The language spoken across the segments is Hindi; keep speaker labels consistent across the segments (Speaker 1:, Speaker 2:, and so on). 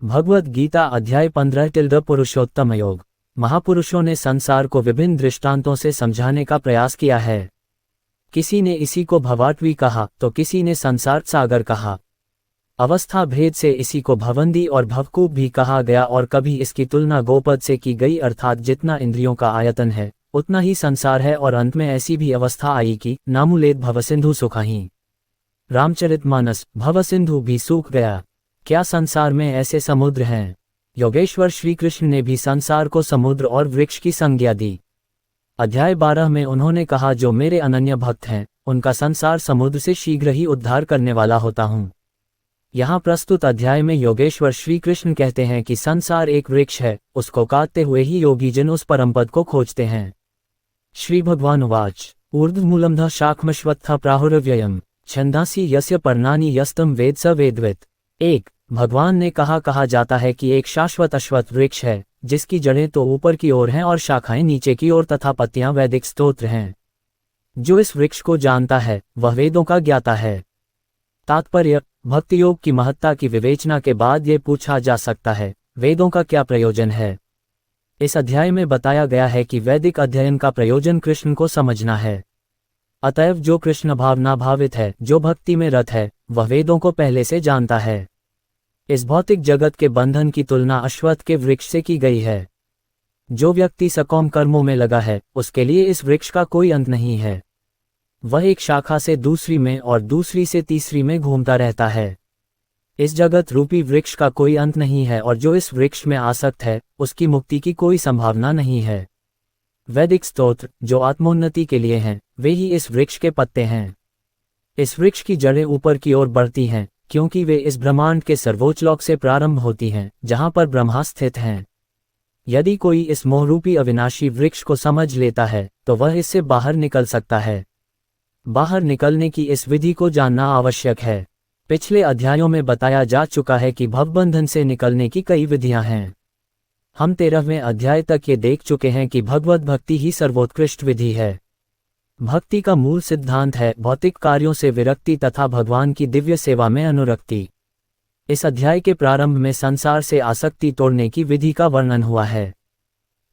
Speaker 1: भगवद गीता अध्याय 15 पुरुषोत्तम योग। महापुरुषों ने संसार को विभिन्न दृष्टांतों से समझाने का प्रयास किया है। किसी ने इसी को भवाटवी कहा तो किसी ने संसार सागर कहा। अवस्था भेद से इसी को भवंदी और भवकूप भी कहा गया और कभी इसकी तुलना गोपद से की गई, अर्थात जितना इंद्रियों का आयतन है उतना ही संसार है। और अंत में ऐसी भी अवस्था आई कि नामुलेद भवसिंधु सुखाही। रामचरितमानस भवसिंधु भी सूख गया। क्या संसार में ऐसे समुद्र हैं? योगेश्वर श्री कृष्ण ने भी संसार को समुद्र और वृक्ष की संज्ञा दी। अध्याय 12 में उन्होंने कहा, जो मेरे अनन्य भक्त हैं उनका संसार समुद्र से शीघ्र ही उद्धार करने वाला होता हूँ। यहाँ प्रस्तुत अध्याय में योगेश्वर श्री कृष्ण कहते हैं कि संसार एक वृक्ष है, उसको काटते हुए ही योगी जन उस परमपद को खोजते हैं। श्री भगवान उवाच ऊर्ध्वमूलमध शाखमश्वत्थ प्राहुरव्ययम् छंदासी यस्य पर्णानि यस्तम वेद स वेदवित्। एक, भगवान ने कहा जाता है कि एक शाश्वत अश्वत्थ वृक्ष है जिसकी जड़ें तो ऊपर की ओर हैं और शाखाएं नीचे की ओर तथा पत्तियां वैदिक स्तोत्र हैं। जो इस वृक्ष को जानता है वह वेदों का ज्ञाता है। तात्पर्य, भक्ति योग की महत्ता की विवेचना के बाद ये पूछा जा सकता है, वेदों का क्या प्रयोजन है? इस अध्याय में बताया गया है कि वैदिक अध्ययन का प्रयोजन कृष्ण को समझना है। अतएव जो कृष्ण भावना भावित है, जो भक्ति में रत है, वह वेदों को पहले से जानता है। इस भौतिक जगत के बंधन की तुलना अश्वत्थ के वृक्ष से की गई है। जो व्यक्ति सकौम कर्मों में लगा है उसके लिए इस वृक्ष का कोई अंत नहीं है। वह एक शाखा से दूसरी में और दूसरी से तीसरी में घूमता रहता है। इस जगत रूपी वृक्ष का कोई अंत नहीं है और जो इस वृक्ष में आसक्त है उसकी मुक्ति की कोई संभावना नहीं है। वैदिक स्तोत्र जो आत्मोन्नति के लिए हैं वे ही इस वृक्ष के पत्ते हैं। इस वृक्ष की जड़ें ऊपर की ओर बढ़ती हैं क्योंकि वे इस ब्रह्मांड के सर्वोच्च लोक से प्रारंभ होती हैं जहां पर ब्रह्मा स्थित हैं। यदि कोई इस मोहरूपी अविनाशी वृक्ष को समझ लेता है तो वह इससे बाहर निकल सकता है। बाहर निकलने की इस विधि को जानना आवश्यक है। पिछले अध्यायों में बताया जा चुका है कि भवबंधन से निकलने की कई विधियां हैं। हम 13वें अध्याय तक ये देख चुके हैं कि भगवत भक्ति ही सर्वोत्कृष्ट विधि है। भक्ति का मूल सिद्धांत है भौतिक कार्यों से विरक्ति तथा भगवान की दिव्य सेवा में अनुरक्ति। इस अध्याय के प्रारंभ में संसार से आसक्ति तोड़ने की विधि का वर्णन हुआ है।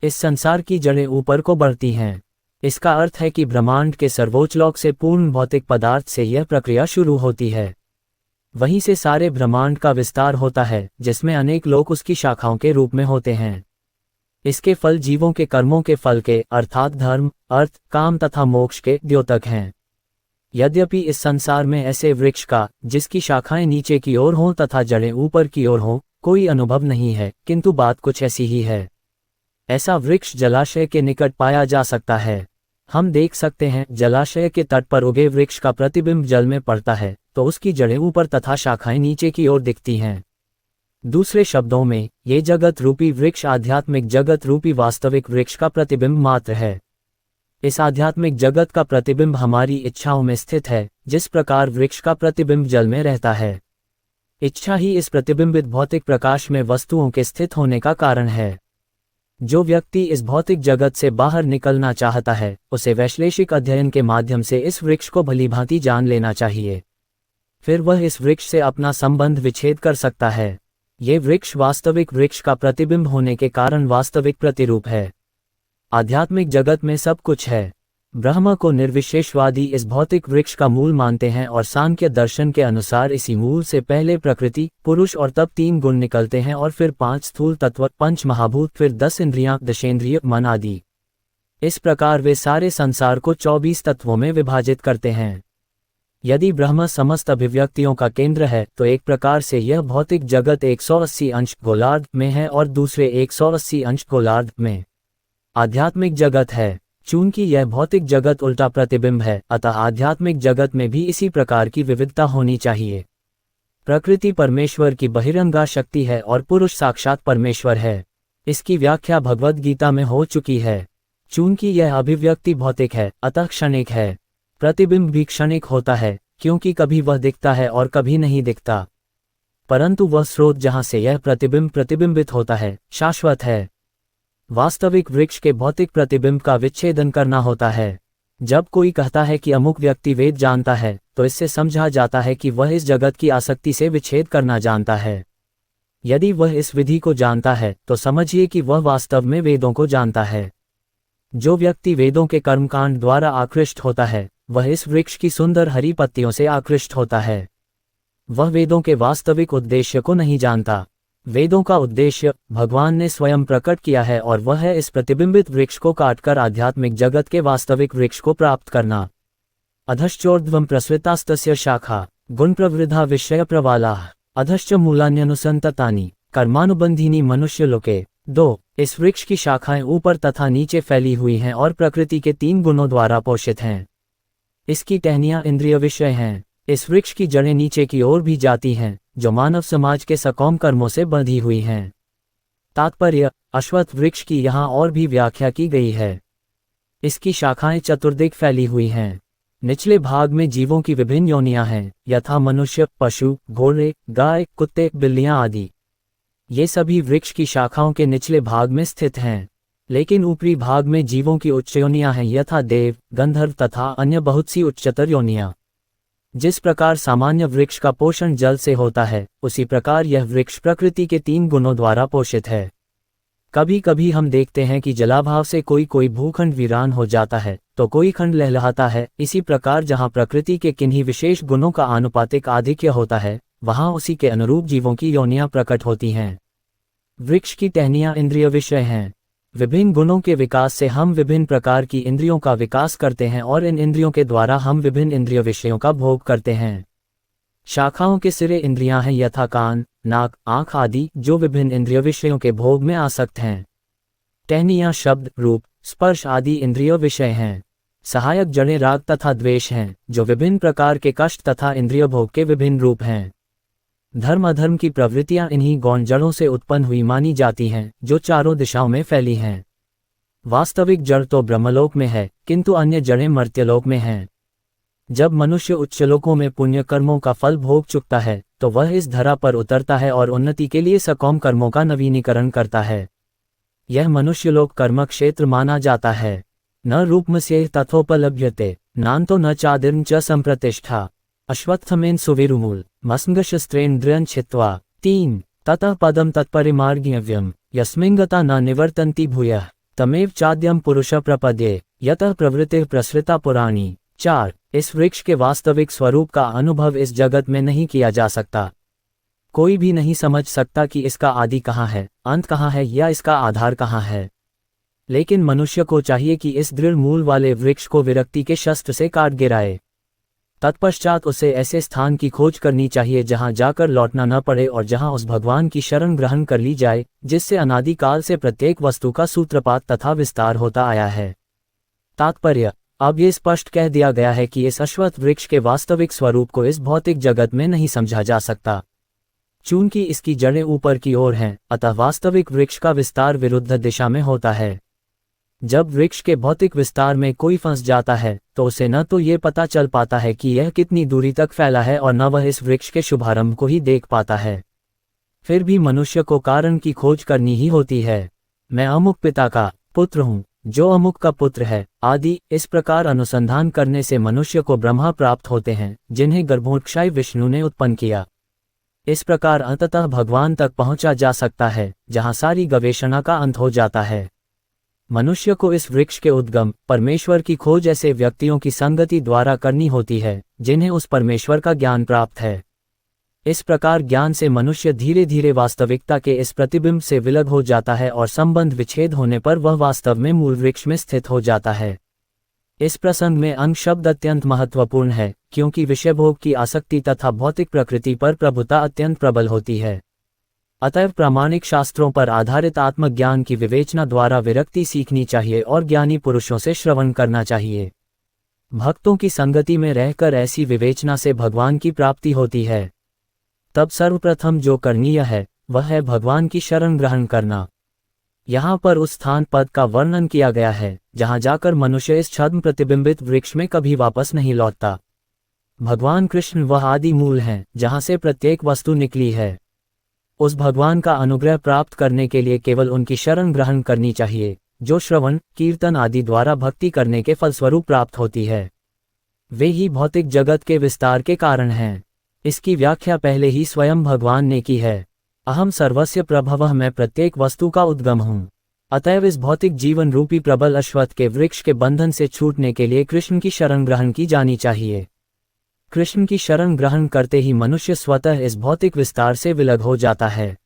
Speaker 1: इस संसार की जड़ें ऊपर को बढ़ती हैं। इसका अर्थ है कि ब्रह्मांड के सर्वोच्च लोक से पूर्ण भौतिक पदार्थ से यह प्रक्रिया शुरू होती है। वहीं से सारे ब्रह्मांड का विस्तार होता है जिसमें अनेक लोक उसकी शाखाओं के रूप में होते हैं। इसके फल जीवों के कर्मों के फल के अर्थात धर्म, अर्थ, काम तथा मोक्ष के द्योतक हैं। यद्यपि इस संसार में ऐसे वृक्ष का जिसकी शाखाएं नीचे की ओर हों तथा जड़ें ऊपर की ओर हों कोई अनुभव नहीं है, किंतु बात कुछ ऐसी ही है। ऐसा वृक्ष जलाशय के निकट पाया जा सकता है। हम देख सकते हैं जलाशय के तट पर उगे वृक्ष का प्रतिबिंब जल में पड़ता है तो उसकी जड़ें ऊपर तथा शाखाएं नीचे की ओर दिखती हैं। दूसरे शब्दों में ये जगत रूपी वृक्ष आध्यात्मिक जगत रूपी वास्तविक वृक्ष का प्रतिबिंब मात्र है। इस आध्यात्मिक जगत का प्रतिबिंब हमारी इच्छाओं में स्थित है, जिस प्रकार वृक्ष का प्रतिबिंब जल में रहता है। इच्छा ही इस प्रतिबिंबित भौतिक प्रकाश में वस्तुओं के स्थित होने का कारण है। जो व्यक्ति इस भौतिक जगत से बाहर निकलना चाहता है उसे वैश्लेषिक अध्ययन के माध्यम से इस वृक्ष को भलीभांति जान लेना चाहिए। फिर वह इस वृक्ष से अपना संबंध विच्छेद कर सकता है। ये वृक्ष वास्तविक वृक्ष का प्रतिबिंब होने के कारण वास्तविक प्रतिरूप है। आध्यात्मिक जगत में सब कुछ है। ब्रह्म को निर्विशेषवादी इस भौतिक वृक्ष का मूल मानते हैं और सांख्य दर्शन के अनुसार इसी मूल से पहले प्रकृति, पुरुष और तब 3 गुण निकलते हैं और फिर 5 स्थूल तत्व, 5 महाभूत, फिर 10 इंद्रियां, दशेंद्रिय, मन आदि। इस प्रकार वे सारे संसार को 24 तत्वों में विभाजित करते हैं। यदि ब्रह्म समस्त अभिव्यक्तियों का केंद्र है तो एक प्रकार से यह भौतिक जगत 180 अंश गोलार्ध में है और दूसरे 180 अंश गोलार्ध में आध्यात्मिक जगत है। चूंकि यह भौतिक जगत उल्टा प्रतिबिंब है अतः आध्यात्मिक जगत में भी इसी प्रकार की विविधता होनी चाहिए। प्रकृति परमेश्वर की बहिरंगा शक्ति है और पुरुष साक्षात परमेश्वर है। इसकी व्याख्या भगवद गीता में हो चुकी है। चूंकि यह अभिव्यक्ति भौतिक है अतः क्षणिक है। प्रतिबिंब भी क्षणिक होता है क्योंकि कभी वह दिखता है और कभी नहीं दिखता, परंतु वह स्रोत जहां से यह प्रतिबिंब प्रतिबिंबित होता है शाश्वत है। वास्तविक वृक्ष के भौतिक प्रतिबिंब का विच्छेदन करना होता है। जब कोई कहता है कि अमुक व्यक्ति वेद जानता है तो इससे समझा जाता है कि वह इस जगत की आसक्ति से विच्छेद करना जानता है। यदि वह इस विधि को जानता है तो समझिए कि वह वास्तव में वेदों को जानता है। जो व्यक्ति वेदों के कर्मकांड द्वारा आकृष्ट होता है, वह इस वृक्ष की सुंदर हरी पत्तियों से आकृष्ट होता है। वह वेदों के वास्तविक उद्देश्य को नहीं जानता। वेदों का उद्देश्य भगवान ने स्वयं प्रकट किया है और वह है इस प्रतिबिंबित वृक्ष को काटकर आध्यात्मिक जगत के वास्तविक वृक्ष को प्राप्त करना। अधश्चोर्ध्वं प्रसृतास्तस्य शाखा गुण प्रवृद्धा विषय प्रवालाः अधश्च मूलान्यनुसंततानि कर्मानुबंधिनी मनुष्य लोके। 2. इस वृक्ष की शाखाएं ऊपर तथा नीचे फैली हुई हैं और प्रकृति के 3 गुणों द्वारा पोषित हैं। इसकी टहनियां इंद्रिय विषय हैं। इस वृक्ष की जड़ें नीचे की ओर भी जाती हैं, जो मानव समाज के सकौम कर्मों से बंधी हुई हैं। तात्पर्य: अश्वत्थ वृक्ष की यहाँ और भी व्याख्या की गई है। इसकी शाखाएं चतुर्दिक फैली हुई हैं। निचले भाग में जीवों की विभिन्न योनियां हैं, यथा मनुष्य, पशु, घोड़े, गाय, कुत्ते, बिल्लियां आदि। ये सभी वृक्ष की शाखाओं के निचले भाग में स्थित हैं। लेकिन ऊपरी भाग में जीवों की उच्च योनियां हैं, यथा देव, गंधर्व तथा अन्य बहुत सी उच्चतर योनियां। जिस प्रकार सामान्य वृक्ष का पोषण जल से होता है, उसी प्रकार यह वृक्ष प्रकृति के 3 गुणों द्वारा पोषित है। कभी कभी हम देखते हैं कि जलाभाव से कोई भूखंड वीरान हो जाता है तो कोई खंड लहलहाता है। इसी प्रकार जहाँ प्रकृति के किन्हीं विशेष गुणों का आनुपातिक आधिक्य होता है, वहाँ उसी के अनुरूप जीवों की योनियां प्रकट होती हैं। वृक्ष की टहनियां इंद्रिय विषय हैं। विभिन्न गुणों के विकास से हम विभिन्न प्रकार की इंद्रियों का विकास करते हैं और इन इंद्रियों के द्वारा हम विभिन्न इंद्रिय विषयों का भोग करते हैं। शाखाओं के सिरे इंद्रियां हैं, यथा कान, नाक, आँख आदि, जो विभिन्न इंद्रिय विषयों के भोग में आसक्त हैं। टहनियां शब्द, रूप, स्पर्श आदि इंद्रिय विषय हैं। सहायक जड़ें राग तथा द्वेष हैं, जो विभिन्न प्रकार के कष्ट तथा इंद्रिय भोग के विभिन्न रूप हैं। धर्म अधर्म की प्रवृत्तियां इन्हीं गौण जड़ों से उत्पन्न हुई मानी जाती हैं, जो चारों दिशाओं में फैली हैं। वास्तविक जड़ तो ब्रह्मलोक में है, किंतु अन्य जड़ें मर्त्यलोक में हैं। जब मनुष्य उच्चलोकों में पुण्य कर्मों का फल भोग चुकता है, तो वह इस धरा पर उतरता है और उन्नति के लिए सकौम कर्मों का नवीनीकरण करता है। यह मनुष्यलोक कर्म क्षेत्र माना जाता है। न रूपमस्यैः तथोपलभ्यते, नान्तो न चादिर्न च संप्रतिष्ठा। अश्वत्थमेन सुविरुमूल मस्मगशस्त्रेण दृढ़ं छित्त्वा। 3. ततः पदम तत्परिमार्गितव्यम् यस्मिंगता न निवर्तन्ति भूयः तमेव चाद्यं पुरुष प्रपद्ये यतः प्रवृत्तिः प्रसृता पुराणी। 4. इस वृक्ष के वास्तविक स्वरूप का अनुभव इस जगत में नहीं किया जा सकता। कोई भी नहीं समझ सकता कि इसका आदि कहाँ है, अंत कहाँ है या इसका आधार कहाँ है। लेकिन मनुष्य को चाहिए कि इस दृढ़ मूल वाले वृक्ष को विरक्ति के शस्त्र से काट गिराए। तत्पश्चात उसे ऐसे स्थान की खोज करनी चाहिए जहां जाकर लौटना न पड़े और जहां उस भगवान की शरण ग्रहण कर ली जाए, जिससे अनादिकाल से प्रत्येक वस्तु का सूत्रपात तथा विस्तार होता आया है। तात्पर्य: अब ये स्पष्ट कह दिया गया है कि इस अश्वत्थ वृक्ष के वास्तविक स्वरूप को इस भौतिक जगत में नहीं समझा जा सकता। चूंकि इसकी जड़ें ऊपर की ओर हैं, अतः वास्तविक वृक्ष का विस्तार विरुद्ध दिशा में होता है। जब वृक्ष के भौतिक विस्तार में कोई फंस जाता है, तो उसे न तो ये पता चल पाता है कि यह कितनी दूरी तक फैला है और न वह इस वृक्ष के शुभारंभ को ही देख पाता है। फिर भी मनुष्य को कारण की खोज करनी ही होती है। मैं अमुक पिता का पुत्र हूँ, जो अमुक का पुत्र है, आदि। इस प्रकार अनुसंधान करने से मनुष्य को ब्रह्मा प्राप्त होते हैं, जिन्हें गर्भोत्कर्षाय विष्णु ने उत्पन्न किया। इस प्रकार अंततः भगवान तक पहुंचा जा सकता है, जहां सारी गवेषणा का अंत हो जाता है। मनुष्य को इस वृक्ष के उद्गम परमेश्वर की खोज ऐसे व्यक्तियों की संगति द्वारा करनी होती है, जिन्हें उस परमेश्वर का ज्ञान प्राप्त है। इस प्रकार ज्ञान से मनुष्य धीरे धीरे वास्तविकता के इस प्रतिबिंब से विलग हो जाता है और संबंध विच्छेद होने पर वह वास्तव में मूल वृक्ष में स्थित हो जाता है। इस प्रसंग में अंग शब्द अत्यंत महत्वपूर्ण है, क्योंकि विषयभोग की आसक्ति तथा भौतिक प्रकृति पर प्रभुता अत्यंत प्रबल होती है। अतएव प्रामाणिक शास्त्रों पर आधारित आत्मज्ञान की विवेचना द्वारा विरक्ति सीखनी चाहिए और ज्ञानी पुरुषों से श्रवण करना चाहिए। भक्तों की संगति में रहकर ऐसी विवेचना से भगवान की प्राप्ति होती है। तब सर्वप्रथम जो करणीय है, वह है भगवान की शरण ग्रहण करना। यहाँ पर उस स्थान पद का वर्णन किया गया है, जहाँ जाकर मनुष्य इस छद्म प्रतिबिंबित वृक्ष में कभी वापस नहीं लौटता। भगवान कृष्ण वह आदि मूल हैं, जहाँ से प्रत्येक वस्तु निकली है। उस भगवान का अनुग्रह प्राप्त करने के लिए केवल उनकी शरण ग्रहण करनी चाहिए, जो श्रवण, कीर्तन आदि द्वारा भक्ति करने के फलस्वरूप प्राप्त होती है। वे ही भौतिक जगत के विस्तार के कारण हैं। इसकी व्याख्या पहले ही स्वयं भगवान ने की है। अहम सर्वस्य प्रभवः, मैं प्रत्येक वस्तु का उद्गम हूँ। अतएव इस भौतिक जीवन रूपी प्रबल अश्वत्थ के वृक्ष के बंधन से छूटने के लिए कृष्ण की शरण ग्रहण की जानी चाहिए। कृष्ण की शरण ग्रहण करते ही मनुष्य स्वतः इस भौतिक विस्तार से विलग हो जाता है।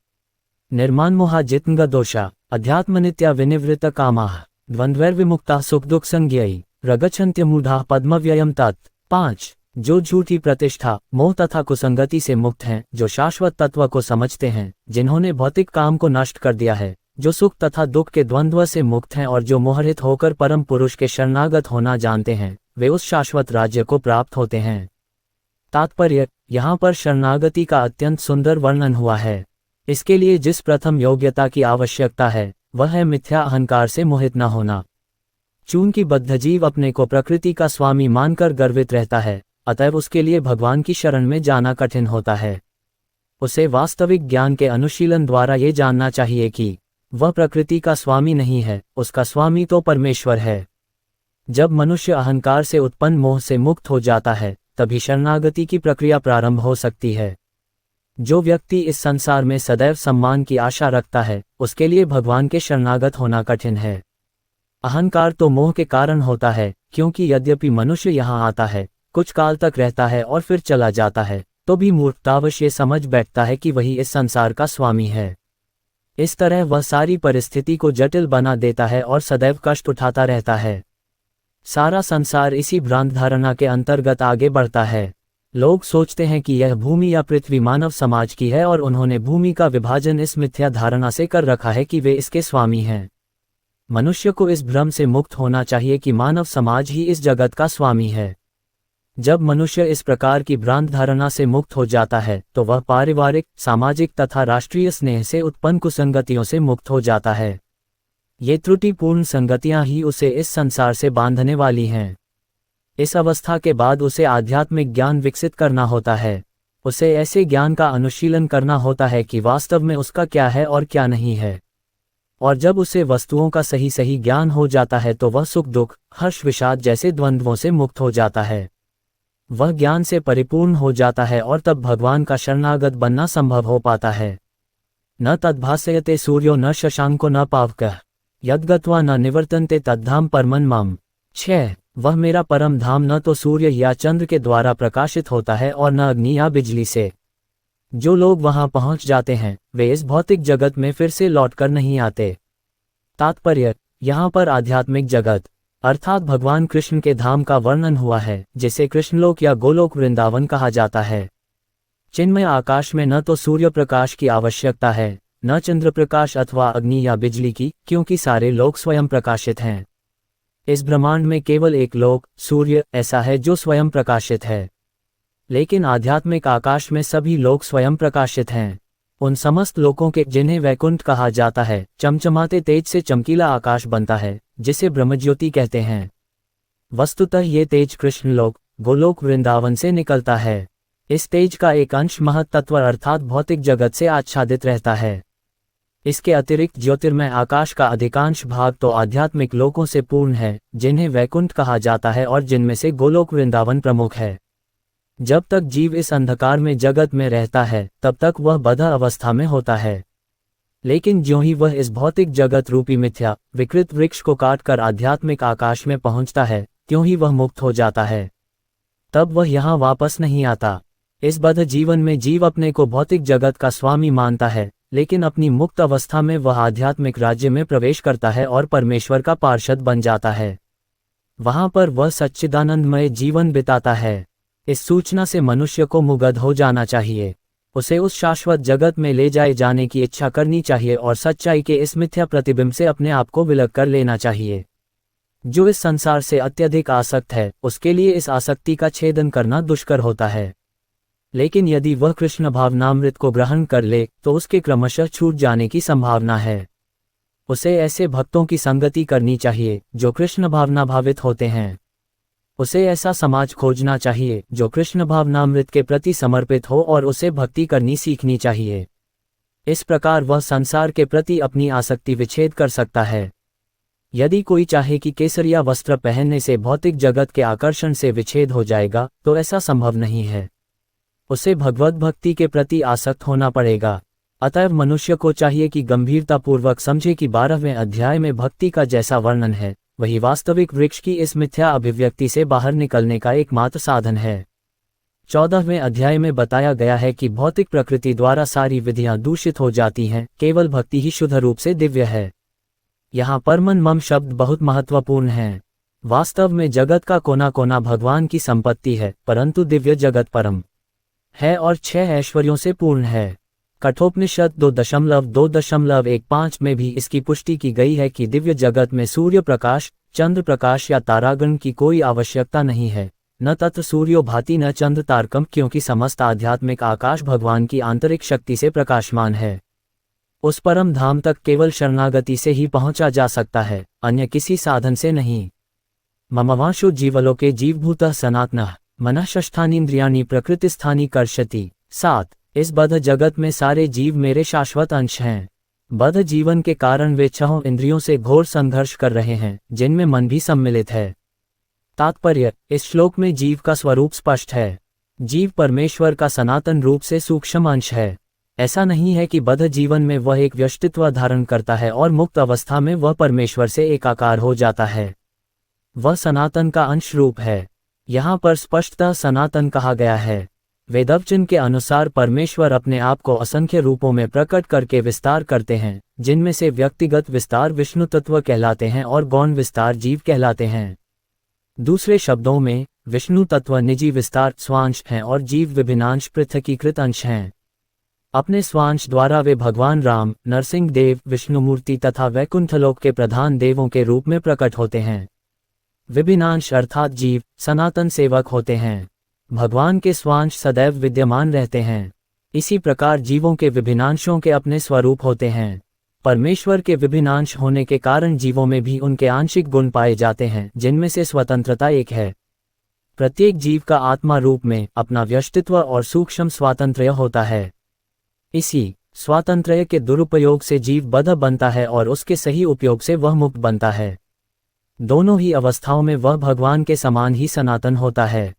Speaker 1: निर्मान्मोहा जित्ंग दोषा अध्यात्मनित्या विनिवृत्त कामाः द्वंद्वैर्विमुक्ता सुख दुख संज्ञयी रगच्छन्त्यमूढ़ा पद्मव्ययम तत्। 5 जो झूठी प्रतिष्ठा, मोह तथा कुसंगति से मुक्त हैं, जो शाश्वत तत्व को समझते हैं, जिन्होंने भौतिक काम को नष्ट कर दिया है, जो सुख तथा दुख के द्वंद्व से मुक्त हैं और जो मोहित होकर परम पुरुष के शरणागत होना जानते हैं, वे उस शाश्वत राज्य को प्राप्त होते हैं। तात्पर्य, यहाँ पर शरणागति का अत्यंत सुंदर वर्णन हुआ है। इसके लिए जिस प्रथम योग्यता की आवश्यकता है वह है मिथ्या अहंकार से मोहित न होना। चूंकि बद्धजीव अपने को प्रकृति का स्वामी मानकर गर्वित रहता है, अतएव उसके लिए भगवान की शरण में जाना कठिन होता है। उसे वास्तविक ज्ञान के अनुशीलन द्वारा ये जानना चाहिए कि वह प्रकृति का स्वामी नहीं है, उसका स्वामी तो परमेश्वर है। जब मनुष्य अहंकार से उत्पन्न मोह से मुक्त हो जाता है, तभी शरणागति की प्रक्रिया प्रारंभ हो सकती है। जो व्यक्ति इस संसार में सदैव सम्मान की आशा रखता है, उसके लिए भगवान के शरणागत होना कठिन है। अहंकार तो मोह के कारण होता है, क्योंकि यद्यपि मनुष्य यहाँ आता है, कुछ काल तक रहता है और फिर चला जाता है, तो भी मूर्खतावश ये समझ बैठता है कि वही इस संसार का स्वामी है। इस तरह वह सारी परिस्थिति को जटिल बना देता है और सदैव कष्ट उठाता रहता है। सारा संसार इसी भ्रांत धारणा के अंतर्गत आगे बढ़ता है। लोग सोचते हैं कि यह भूमि या पृथ्वी मानव समाज की है और उन्होंने भूमि का विभाजन इस मिथ्या धारणा से कर रखा है कि वे इसके स्वामी हैं। मनुष्य को इस भ्रम से मुक्त होना चाहिए कि मानव समाज ही इस जगत का स्वामी है। जब मनुष्य इस प्रकार की भ्रांत धारणा से मुक्त हो जाता है, तो वह पारिवारिक, सामाजिक तथा राष्ट्रीय स्नेह से उत्पन्न कुसंगतियों से मुक्त हो जाता है। ये त्रुटिपूर्ण संगतियां ही उसे इस संसार से बांधने वाली हैं। इस अवस्था के बाद उसे आध्यात्मिक ज्ञान विकसित करना होता है। उसे ऐसे ज्ञान का अनुशीलन करना होता है कि वास्तव में उसका क्या है और क्या नहीं है। और जब उसे वस्तुओं का सही सही ज्ञान हो जाता है तो वह सुख दुख, हर्ष विषाद जैसे द्वंद्वों से मुक्त हो जाता है। वह ज्ञान से परिपूर्ण हो जाता है और तब भगवान का शरणागत बनना संभव हो पाता है। न तद्भासयते सूर्यो न शशांको न पावकः यद्गत्वा न निवर्तन्ते तद्धाम परमं मम। 6 वह मेरा परम धाम न तो सूर्य या चंद्र के द्वारा प्रकाशित होता है और न अग्नि या बिजली से। जो लोग वहां पहुंच जाते हैं, वे इस भौतिक जगत में फिर से लौटकर नहीं आते। तात्पर्य, यहाँ पर आध्यात्मिक जगत अर्थात भगवान कृष्ण के धाम का वर्णन हुआ है, जिसे कृष्णलोक या गोलोक वृंदावन कहा जाता है। चिन्मय आकाश में न तो सूर्य प्रकाश की आवश्यकता है, न चंद्र प्रकाश अथवा अग्नि या बिजली की, क्योंकि सारे लोक स्वयं प्रकाशित हैं। इस ब्रह्मांड में केवल एक लोक, सूर्य, ऐसा है जो स्वयं प्रकाशित है। लेकिन आध्यात्मिक आकाश में सभी लोक स्वयं प्रकाशित हैं। उन समस्त लोकों के, जिन्हें वैकुंठ कहा जाता है, चमचमाते तेज से चमकीला आकाश बनता है, जिसे ब्रह्मज्योति कहते हैं। वस्तुतः ये तेज कृष्णलोक, गोलोक वृंदावन से निकलता है। इस तेज का एक अंश महत्तत्व अर्थात भौतिक जगत से आच्छादित रहता है। इसके अतिरिक्त ज्योतिर्मय आकाश का अधिकांश भाग तो आध्यात्मिक लोकों से पूर्ण है, जिन्हें वैकुंठ कहा जाता है और जिनमें से गोलोक वृंदावन प्रमुख है। जब तक जीव इस अंधकार में जगत में रहता है, तब तक वह बद्ध अवस्था में होता है। लेकिन ज्यों ही वह इस भौतिक जगत रूपी मिथ्या विकृत वृक्ष को काटकर आध्यात्मिक आकाश में पहुंचता है, त्यों ही वह मुक्त हो जाता है। तब वह यहाँ वापस नहीं आता। इस बद्ध जीवन में जीव अपने को भौतिक जगत का स्वामी मानता है, लेकिन अपनी मुक्त अवस्था में वह आध्यात्मिक राज्य में प्रवेश करता है और परमेश्वर का पार्षद बन जाता है। वहां पर वह सच्चिदानंदमय जीवन बिताता है। इस सूचना से मनुष्य को मुग्ध हो जाना चाहिए। उसे उस शाश्वत जगत में ले जाए जाने की इच्छा करनी चाहिए और सच्चाई के इस मिथ्या प्रतिबिंब से अपने आप को विलग कर लेना चाहिए। जो इस संसार से अत्यधिक आसक्त है, उसके लिए इस आसक्ति का छेदन करना दुष्कर होता है। लेकिन यदि वह कृष्ण भावनामृत को ग्रहण कर ले, तो उसके क्रमशः छूट जाने की संभावना है। उसे ऐसे भक्तों की संगति करनी चाहिए जो कृष्ण भावना भावित होते हैं। उसे ऐसा समाज खोजना चाहिए जो कृष्ण भावनामृत के प्रति समर्पित हो और उसे भक्ति करनी सीखनी चाहिए। इस प्रकार वह संसार के प्रति अपनी आसक्ति विच्छेद कर सकता है। यदि कोई चाहे कि केसरिया वस्त्र पहनने से भौतिक जगत के आकर्षण से विच्छेद हो जाएगा, तो ऐसा संभव नहीं है। उसे भगवत भक्ति के प्रति आसक्त होना पड़ेगा। अतएव मनुष्य को चाहिए कि गंभीरतापूर्वक समझे कि 12वें अध्याय में भक्ति का जैसा वर्णन है वही वास्तविक वृक्ष की इस मिथ्या अभिव्यक्ति से बाहर निकलने का एकमात्र साधन है। 14वें अध्याय में बताया गया है कि भौतिक प्रकृति द्वारा सारी विधियां दूषित हो जाती हैं, केवल भक्ति ही शुद्ध रूप से दिव्य है। यहाँ पर मन मम शब्द बहुत महत्वपूर्ण है। वास्तव में जगत का कोना कोना भगवान की संपत्ति है, परंतु दिव्य जगत परम है और 6 ऐश्वर्यों से पूर्ण है। कठोपनिषद 2.2.15 में भी इसकी पुष्टि की गई है कि दिव्य जगत में सूर्य प्रकाश, चंद्र प्रकाश या तारागण की कोई आवश्यकता नहीं है, न तत्र सूर्यो भाति न चंद्र तारकम, क्योंकि समस्त आध्यात्मिक आकाश भगवान की आंतरिक शक्ति से प्रकाशमान है। उस परम धाम तक केवल शरणागति से ही पहुंचा जा सकता है, अन्य किसी साधन से नहीं। ममवांशो जीवलोके जीवभूतः सनातनः मनः षष्ठानीन्द्रियाणि प्रकृतिस्थानी कर्षति। 7 इस बद्ध जगत में सारे जीव मेरे शाश्वत अंश हैं। बद्ध जीवन के कारण वे 6 इंद्रियों से घोर संघर्ष कर रहे हैं, जिनमें मन भी सम्मिलित है। तात्पर्य, इस श्लोक में जीव का स्वरूप स्पष्ट है। जीव परमेश्वर का सनातन रूप से सूक्ष्म अंश है। ऐसा नहीं है कि बद्ध जीवन में वह एक व्यष्टित्व धारण करता है और मुक्त अवस्था में वह परमेश्वर से एकाकार हो जाता है। वह सनातन का अंश रूप है। यहाँ पर स्पष्टतः सनातन कहा गया है। वेदवचन के अनुसार परमेश्वर अपने आप को असंख्य रूपों में प्रकट करके विस्तार करते हैं, जिनमें से व्यक्तिगत विस्तार विष्णु तत्व कहलाते हैं और गौण विस्तार जीव कहलाते हैं। दूसरे शब्दों में, विष्णु तत्व निजी विस्तार स्वांश हैं और जीव विभिन्नांश पृथकीकृत अंश हैं। अपने स्वांश द्वारा वे भगवान राम, नरसिंह देव, विष्णुमूर्ति तथा वैकुंठलोक के प्रधान देवों के रूप में प्रकट होते हैं। विभिन्नांश अर्थात जीव सनातन सेवक होते हैं। भगवान के स्वांश सदैव विद्यमान रहते हैं। इसी प्रकार जीवों के विभिन्नांशों के अपने स्वरूप होते हैं। परमेश्वर के विभिन्नांश होने के कारण जीवों में भी उनके आंशिक गुण पाए जाते हैं, जिनमें से स्वतंत्रता एक है। प्रत्येक जीव का आत्मा रूप में अपना व्यष्टित्व और सूक्ष्म स्वातंत्र्य होता है। इसी स्वातंत्र्य के दुरुपयोग से जीव बद्ध बनता है और उसके सही उपयोग से वह मुक्त बनता है। दोनों ही अवस्थाओं में वह भगवान के समान ही सनातन होता है।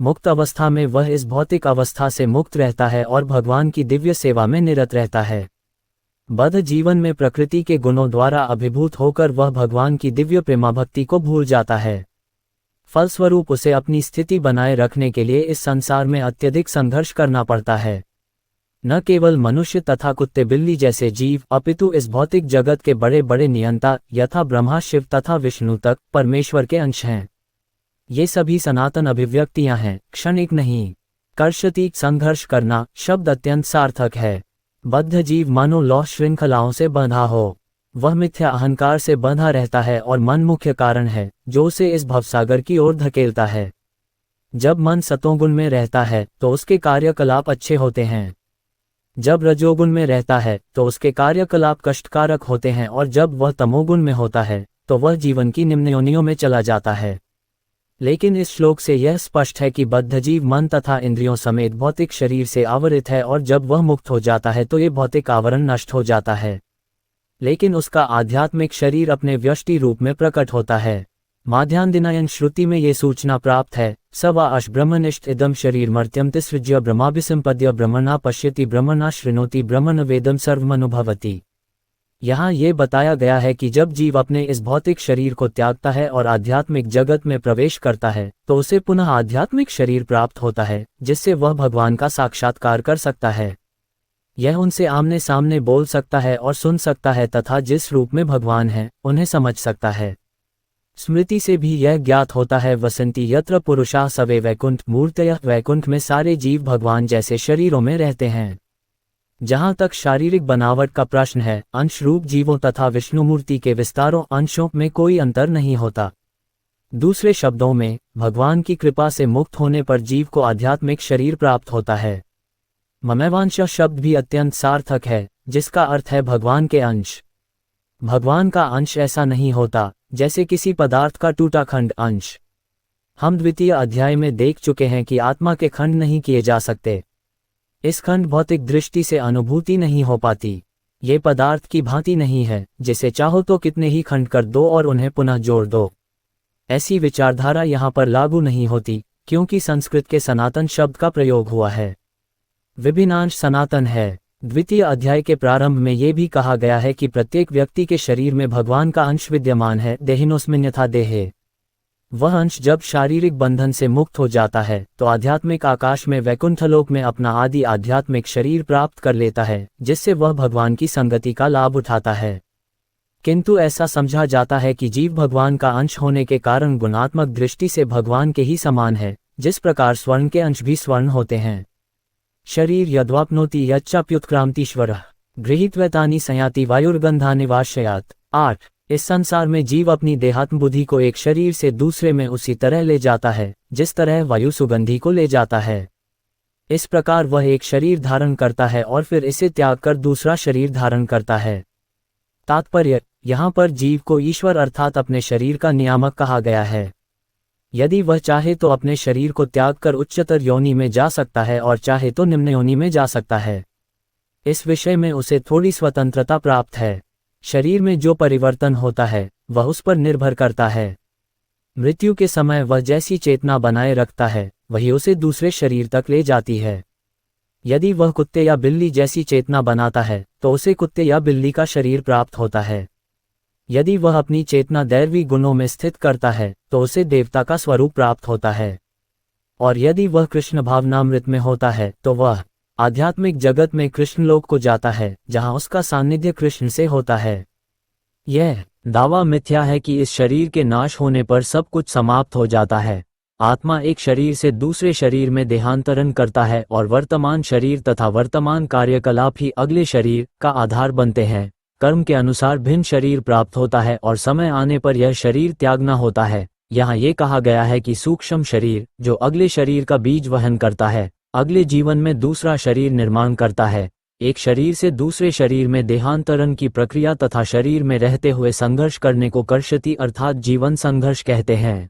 Speaker 1: मुक्त अवस्था में वह इस भौतिक अवस्था से मुक्त रहता है और भगवान की दिव्य सेवा में निरत रहता है। बद्ध जीवन में प्रकृति के गुणों द्वारा अभिभूत होकर वह भगवान की दिव्य प्रेमाभक्ति को भूल जाता है। फलस्वरूप उसे अपनी स्थिति बनाए रखने के लिए इस संसार में अत्यधिक संघर्ष करना पड़ता है। न केवल मनुष्य तथा कुत्ते बिल्ली जैसे जीव, अपितु इस भौतिक जगत के बड़े बड़े नियंता यथा ब्रह्मा, शिव तथा विष्णु तक परमेश्वर के अंश हैं। ये सभी सनातन अभिव्यक्तियां हैं, क्षणिक नहीं। कर्षति संघर्ष करना शब्द अत्यंत सार्थक है। बद्ध जीव मानो लौह श्रृंखलाओं से बंधा हो। वह मिथ्या अहंकार से बंधा रहता है और मन मुख्य कारण है जो उसे इस भवसागर की ओर धकेलता है। जब मन सतोगुण में रहता है तो उसके कार्यकलाप अच्छे होते हैं। जब रजोगुण में रहता है तो उसके कार्यकलाप कष्टकारक होते हैं और जब वह तमोगुण में होता है तो वह जीवन की निम्न योनियों में चला जाता है। लेकिन इस श्लोक से यह स्पष्ट है कि बद्ध जीव मन तथा इंद्रियों समेत भौतिक शरीर से आवृत है और जब वह मुक्त हो जाता है तो ये भौतिक आवरण नष्ट हो जाता है, लेकिन उसका आध्यात्मिक शरीर अपने व्यष्टि रूप में प्रकट होता है। माध्यान्दिनायन श्रुति में ये सूचना प्राप्त है, स वा अश ब्रह्मनिष्ठ इदम शरीर मर्त्यम तिसृज्य ब्रह्माभिसंपद्य ब्रह्मणा पश्यति ब्रह्मणा शृणोति ब्रह्मण वेदम सर्वमनुभवति। यहाँ ये बताया गया है कि जब जीव अपने इस भौतिक शरीर को त्यागता है और आध्यात्मिक जगत में प्रवेश करता है तो उसे पुनः आध्यात्मिक शरीर प्राप्त होता है, जिससे वह भगवान का साक्षात्कार कर सकता है। यह उनसे आमने सामने बोल सकता है और सुन सकता है तथा जिस रूप में भगवान है उन्हें समझ सकता है। स्मृति से भी यह ज्ञात होता है, वसंती यत्र पुरुषाः सवे वैकुंठ मूर्तयः। वैकुंठ में सारे जीव भगवान जैसे शरीरों में रहते हैं। जहाँ तक शारीरिक बनावट का प्रश्न है, अंश रूप जीवों तथा विष्णुमूर्ति के विस्तारों अंशों में कोई अंतर नहीं होता। दूसरे शब्दों में, भगवान की कृपा से मुक्त होने पर जीव को आध्यात्मिक शरीर प्राप्त होता है। ममैवांश शब्द भी अत्यंत सार्थक है, जिसका अर्थ है भगवान के अंश। भगवान का अंश ऐसा नहीं होता जैसे किसी पदार्थ का टूटा खंड अंश। हम द्वितीय अध्याय में देख चुके हैं कि आत्मा के खंड नहीं किए जा सकते। इस खंड भौतिक दृष्टि से अनुभूति नहीं हो पाती। ये पदार्थ की भांति नहीं है जिसे चाहो तो कितने ही खंड कर दो और उन्हें पुनः जोड़ दो। ऐसी विचारधारा यहाँ पर लागू नहीं होती, क्योंकि संस्कृत के सनातन शब्द का प्रयोग हुआ है। विभिन्नांश सनातन है। द्वितीय अध्याय के प्रारंभ में ये भी कहा गया है कि प्रत्येक व्यक्ति के शरीर में भगवान का अंश विद्यमान है, देहिनोस्मिन्यथा देहे। वह अंश जब शारीरिक बंधन से मुक्त हो जाता है तो आध्यात्मिक आकाश में वैकुंठलोक में अपना आदि आध्यात्मिक शरीर प्राप्त कर लेता है, जिससे वह भगवान की संगति का लाभ उठाता है। किंतु ऐसा समझा जाता है कि जीव भगवान का अंश होने के कारण गुणात्मक दृष्टि से भगवान के ही समान है, जिस प्रकार स्वर्ण के अंश भी स्वर्ण होते हैं। शरीर यद्वाप्नोति यच्चाप्युत्क्रांतीश्वरः गृहीत्वैतानि संयाति वायुर्गंधानि वाशयात्। 8। इस संसार में जीव अपनी देहात्म बुद्धि को एक शरीर से दूसरे में उसी तरह ले जाता है जिस तरह वायु सुगंधि को ले जाता है। इस प्रकार वह एक शरीर धारण करता है और फिर इसे त्याग कर दूसरा शरीर धारण करता है। तात्पर्य, यहाँ पर जीव को ईश्वर अर्थात अपने शरीर का नियामक कहा गया है। यदि वह चाहे तो अपने शरीर को त्याग कर उच्चतर योनि में जा सकता है और चाहे तो निम्न योनि में जा सकता है। इस विषय में उसे थोड़ी स्वतंत्रता प्राप्त है। शरीर में जो परिवर्तन होता है वह उस पर निर्भर करता है। मृत्यु के समय वह जैसी चेतना बनाए रखता है वही उसे दूसरे शरीर तक ले जाती है। यदि वह कुत्ते या बिल्ली जैसी चेतना बनाता है तो उसे कुत्ते या बिल्ली का शरीर प्राप्त होता है। यदि वह अपनी चेतना दैवी गुणों में स्थित करता है तो उसे देवता का स्वरूप प्राप्त होता है। और यदि वह कृष्ण भावनामृत में होता है तो वह आध्यात्मिक जगत में कृष्णलोक को जाता है, जहां उसका सान्निध्य कृष्ण से होता है। यह दावा मिथ्या है कि इस शरीर के नाश होने पर सब कुछ समाप्त हो जाता है। आत्मा एक शरीर से दूसरे शरीर में देहांतरण करता है और वर्तमान शरीर तथा वर्तमान कार्यकलाप ही अगले शरीर का आधार बनते हैं। कर्म के अनुसार भिन्न शरीर प्राप्त होता है और समय आने पर यह शरीर त्यागना होता है। यहाँ ये कहा गया है कि सूक्ष्म शरीर जो अगले शरीर का बीज वहन करता है, अगले जीवन में दूसरा शरीर निर्माण करता है। एक शरीर से दूसरे शरीर में देहांतरण की प्रक्रिया तथा शरीर में रहते हुए संघर्ष करने को कर्षति अर्थात जीवन संघर्ष कहते हैं।